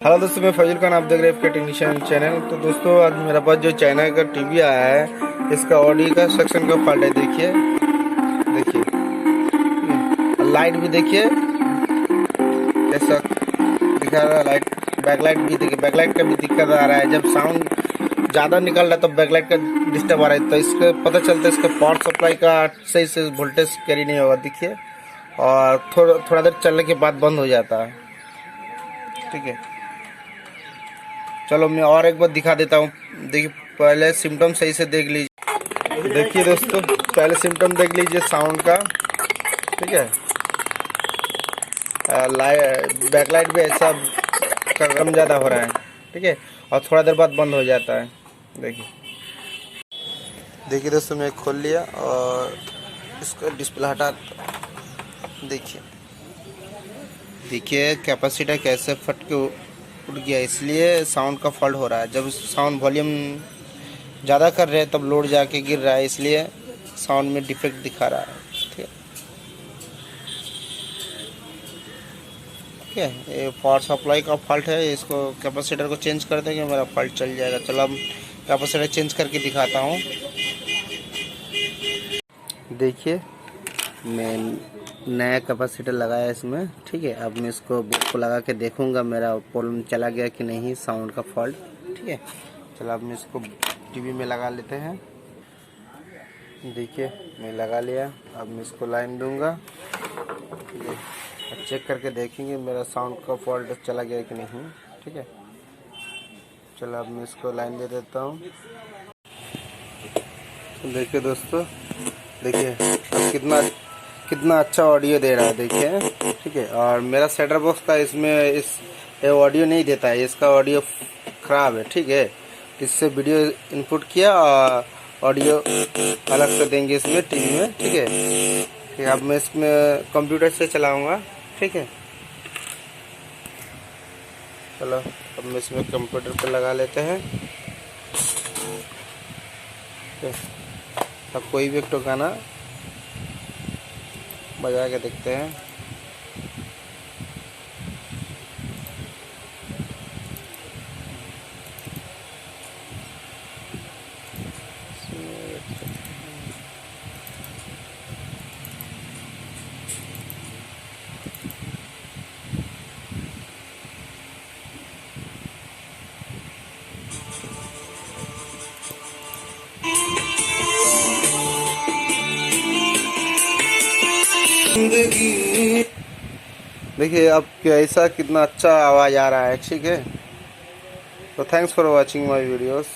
Hello दोस्तों, मैं फजल खान, आप देख रहे हैं टेक्नीशियन चैनल। तो दोस्तों, आज मेरे पास जो चाइना का टीवी आया है, इसका ऑडियो का सेक्शन का फॉल्ट है। देखिए लाइट भी देखिए ऐसा दिखा रहा है। लाइट बैकलाइट भी देखिए, बैकलाइट का भी दिक्कत आ रहा है। जब साउंड ज़्यादा निकल रहा है तो बैकलाइट का डिस्टर्ब आ रहा है। तो इसका पता चलता है इसका पावर सप्लाई का सही से वोल्टेज कैरी नहीं होगा। देखिए, और थोड़ा देर चलने के बाद बंद हो जाता है। ठीक है, चलो मैं और एक बार दिखा देता हूँ। देखिए, पहले सिम्टम सही से देख लीजिए। देखिए दोस्तों, पहले सिम्टम देख लीजिए साउंड का। ठीक है, बैकलाइट भी ऐसा कम ज़्यादा हो रहा है। ठीक है, और थोड़ा देर बाद बंद हो जाता है। देखिए दोस्तों, मैं खोल लिया और इसका डिस्प्ले हटा। देखिए कैपेसिटर कैसे फट के उठ गया, इसलिए साउंड का फॉल्ट हो रहा है। जब साउंड वॉल्यूम ज़्यादा कर रहे हैं तब लोड जाके गिर रहा है, इसलिए साउंड में डिफेक्ट दिखा रहा है। ठीक है, ये पावर सप्लाई का फॉल्ट है। इसको कैपेसिटर को चेंज कर देंगे, मेरा फॉल्ट चल जाएगा। चलो अब कैपेसिटर चेंज करके दिखाता हूँ। देखिए, मैं नया कैपेसिटर लगाया इसमें। ठीक है, अब मैं इसको बोर्ड को लगा के देखूंगा मेरा प्रॉब्लम चला गया कि नहीं, साउंड का फॉल्ट। ठीक है, चलो अब मैं इसको टीवी में लगा लेते हैं। देखिए, मैं लगा लिया। अब मैं इसको लाइन दूंगा। ठीक है, अब चेक करके देखेंगे मेरा साउंड का फॉल्ट चला गया कि नहीं। ठीक है, चलो अब मैं इसको लाइन दे देता हूँ। देखिए दोस्तों, देखिए अब कितना अच्छा ऑडियो दे रहा है। देखिए, ठीक है, और मेरा सेटर बॉक्स का इसमें ये ऑडियो नहीं देता है, इसका ऑडियो ख़राब है। ठीक है, इससे वीडियो इनपुट किया और ऑडियो अलग से देंगे इसमें टीवी में। ठीक है, ठीक, अब मैं इसमें कंप्यूटर से चलाऊंगा। ठीक है, चलो अब मैं इसमें कंप्यूटर पे लगा लेते हैं। ठीक है, अब कोई भी एक तो गाना बजा के देखते हैं। देखिए अब कैसा कितना अच्छा आवाज़ आ रहा है। ठीक है, तो thanks for watching my videos.